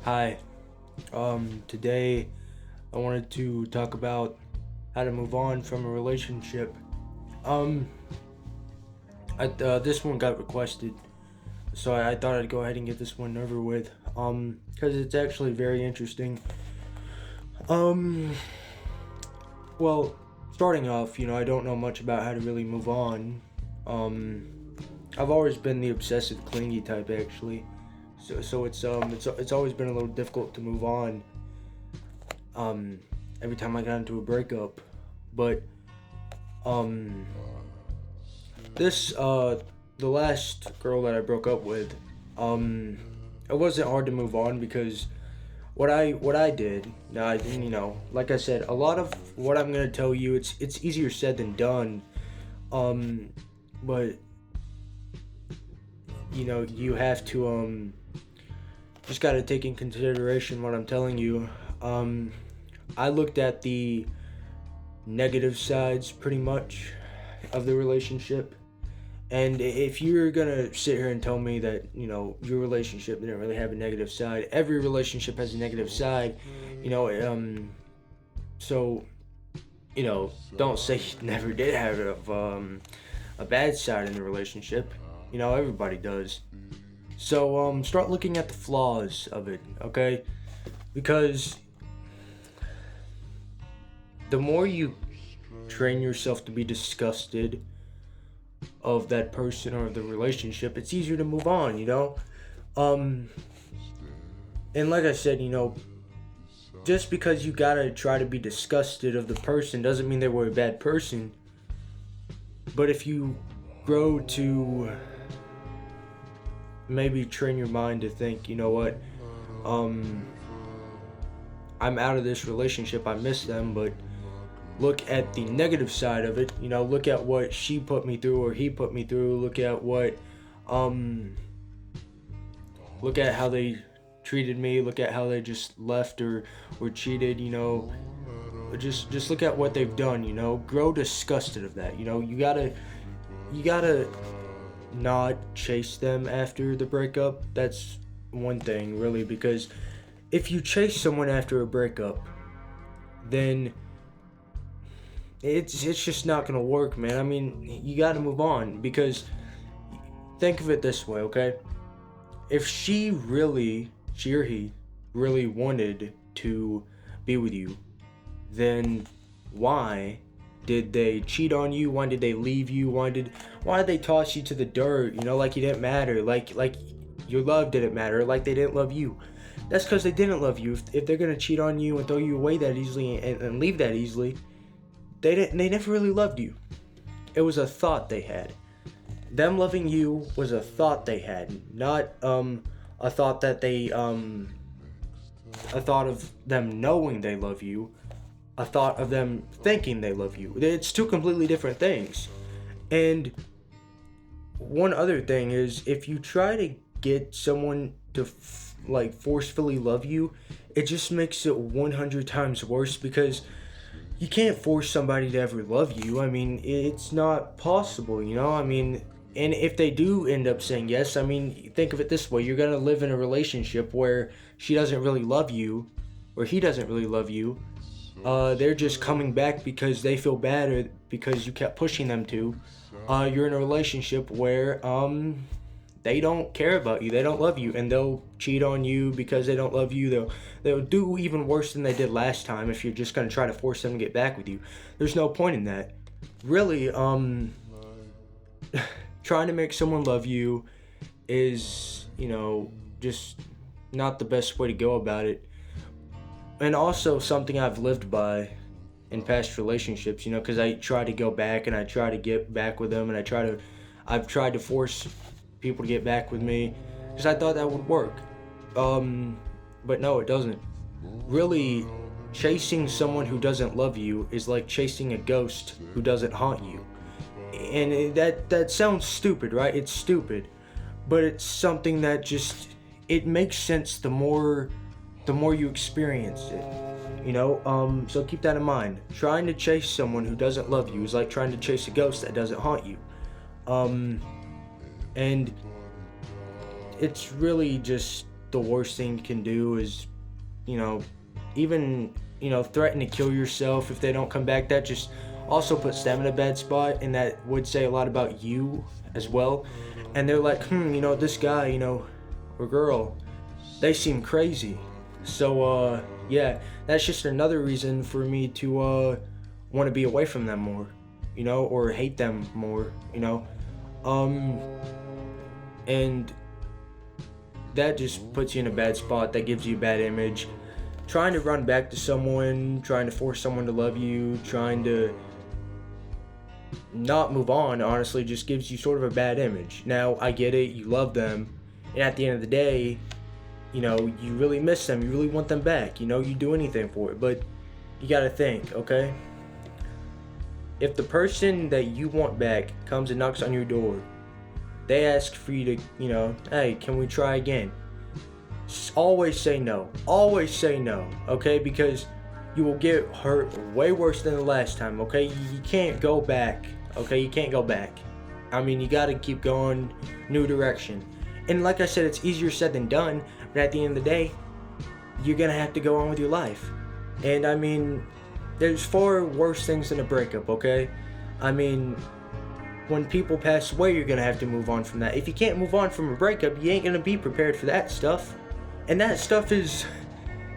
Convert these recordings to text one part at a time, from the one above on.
Hi. Today I wanted to talk about how to move on from a relationship. Um, this one got requested, so I thought I'd go ahead and get this one over with. Because it's actually very interesting. Um, well, starting off, I don't know much about how to really move on. I've always been the obsessive, clingy type, actually. So it's always been a little difficult to move on. Every time I got into a breakup, but um, this the last girl that I broke up with, um, it wasn't hard to move on because what I did, now like I said, a lot of what I'm gonna tell you, it's easier said than done. Um, but you have to just gotta take in consideration what I'm telling you. I looked at the negative sides pretty much of the relationship. And if you're gonna sit here and tell me that, your relationship didn't really have a negative side, every relationship has a negative side, you know, so, don't say you never did have a bad side in the relationship. Everybody does. So, start looking at the flaws of it, okay? Because the more you train yourself to be disgusted of that person or the relationship, it's easier to move on, Um, and like I said, just because you gotta try to be disgusted of the person doesn't mean they were a bad person. But if you grow to maybe train your mind to think, you know what, um, I'm out of this relationship, I miss them, but look at the negative side of it, look at what she put me through or he put me through, um, look at how they treated me, look at how they just left or were cheated, just look at what they've done, grow disgusted of that, you gotta not chase them after the breakup. That's one thing, really, because if you chase someone after a breakup, then it's just not gonna work, man. I mean, you gotta move on because think of it this way, okay? If she or he really wanted to be with you, then why did they cheat on you? Why did they leave you? Why did they toss you to the dirt? Like you didn't matter. Like your love didn't matter. Like they didn't love you. That's because they didn't love you. If they're gonna cheat on you and throw you away that easily and leave that easily, they never really loved you. It was a thought they had. Them loving you was a thought they had, not a thought that they a thought of them knowing they love you, a thought of them thinking they love you. It's two completely different things. And one other thing is, if you try to get someone to forcefully love you, it just makes it 100 times worse because you can't force somebody to ever love you. I mean, it's not possible, I mean, and if they do end up saying yes, I mean, think of it this way. You're going to live in a relationship where she doesn't really love you, or he doesn't really love you. They're just coming back because they feel bad or because you kept pushing them to. You're in a relationship where they don't care about you, they don't love you, and they'll cheat on you because they don't love you. They'll do even worse than they did last time if you're just gonna try to force them to get back with you. There's no point in that. Really, trying to make someone love you is, just not the best way to go about it. And also something I've lived by in past relationships, because I try to go back and I try to get back with them, and I've tried to force people to get back with me because I thought that would work. But no, it doesn't. Really, chasing someone who doesn't love you is like chasing a ghost who doesn't haunt you. And that sounds stupid, right? It's stupid, but it's something that just it makes sense the more you experience it. So keep that in mind. Trying to chase someone who doesn't love you is like trying to chase a ghost that doesn't haunt you. And it's really just the worst thing you can do is, even, threaten to kill yourself if they don't come back. That just also puts them in a bad spot, and that would say a lot about you as well. And they're like, this guy, or girl, they seem crazy. So, yeah, that's just another reason for me to want to be away from them more, or hate them more, and that just puts you in a bad spot. That gives you a bad image. Trying to run back to someone, trying to force someone to love you, trying to not move on, honestly, just gives you sort of a bad image. Now, I get it, you love them, and at the end of the day, you really miss them, you really want them back, you do anything for it, but you gotta think, okay? If the person that you want back comes and knocks on your door, they ask for you to, hey, can we try again? Always say no. Always say no, okay? Because you will get hurt way worse than the last time, okay? You can't go back, okay? You can't go back. I mean, you gotta keep going, new direction. And like I said, it's easier said than done, but at the end of the day, you're gonna have to go on with your life. And I mean, there's far worse things than a breakup, okay? I mean, when people pass away, you're gonna have to move on from that. If you can't move on from a breakup, you ain't gonna be prepared for that stuff. And that stuff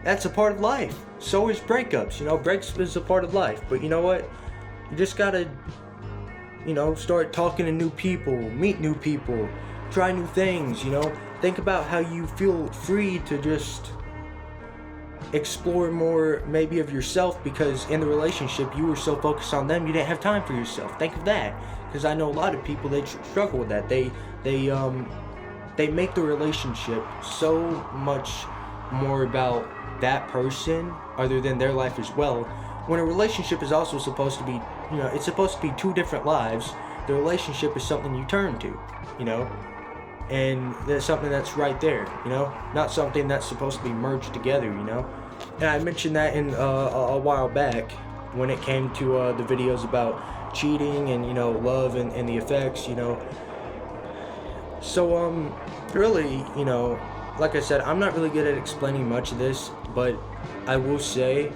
that's a part of life. So is breakups, breakups is a part of life. But you know what? You just gotta, start talking to new people, meet new people, try new things, Think about how you feel free to just explore more maybe of yourself, because in the relationship you were so focused on them you didn't have time for yourself. Think of that, because I know a lot of people, they struggle with that. They make the relationship so much more about that person other than their life as well, when a relationship is also supposed to be, it's supposed to be two different lives. The relationship is something you turn to, and that's something that's right there, not something that's supposed to be merged together, And I mentioned that in a while back when it came to the videos about cheating and love and the effects, So really, like I said, I'm not really good at explaining much of this, but I will say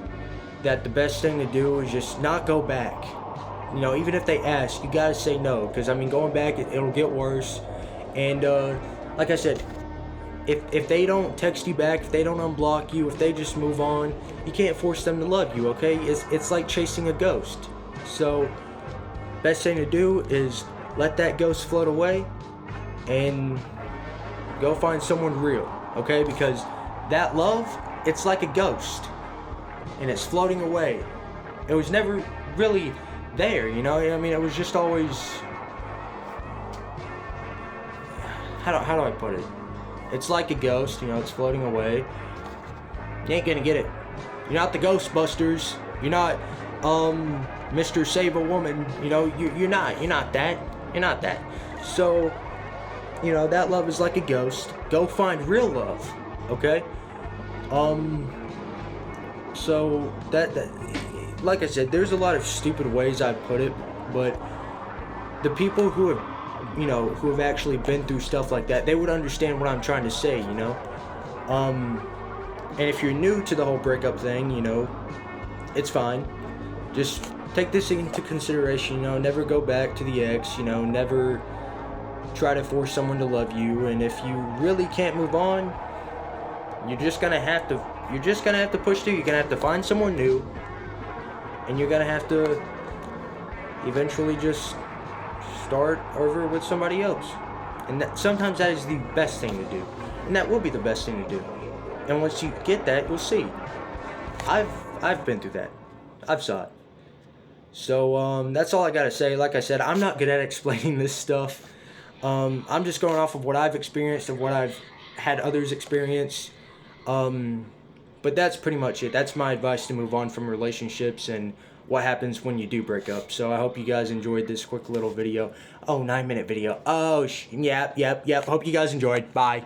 that the best thing to do is just not go back. Even if they ask, you gotta say no, because I mean, going back, it'll get worse. And like I said, if they don't text you back, if they don't unblock you, if they just move on, you can't force them to love you, okay? It's like chasing a ghost. So best thing to do is let that ghost float away and go find someone real, okay? Because that love, it's like a ghost and it's floating away. It was never really there, I mean, it was just always, how do I put it? It's like a ghost, it's floating away. You ain't gonna get it. You're not the Ghostbusters. You're not Mr. Save a Woman. You're not that. You're not that. So, that love is like a ghost. Go find real love, okay? So that like I said, there's a lot of stupid ways I put it, but the people who have who have actually been through stuff like that, they would understand what I'm trying to say, And if you're new to the whole breakup thing, it's fine. Just take this into consideration, never go back to the ex, never try to force someone to love you. And if you really can't move on, you're just gonna have to push through. You're gonna have to find someone new, and you're gonna have to eventually just start over with somebody else. And sometimes that is the best thing to do, and that will be the best thing to do. And once you get that, you'll see. I've been through that. I've saw it. So that's all I gotta say. Like I said, I'm not good at explaining this stuff. I'm just going off of what I've experienced and what I've had others experience. But that's pretty much it. That's my advice to move on from relationships and what happens when you do break up. So I hope you guys enjoyed this quick little video. Oh, 9-minute video. Oh, yep. Hope you guys enjoyed. Bye.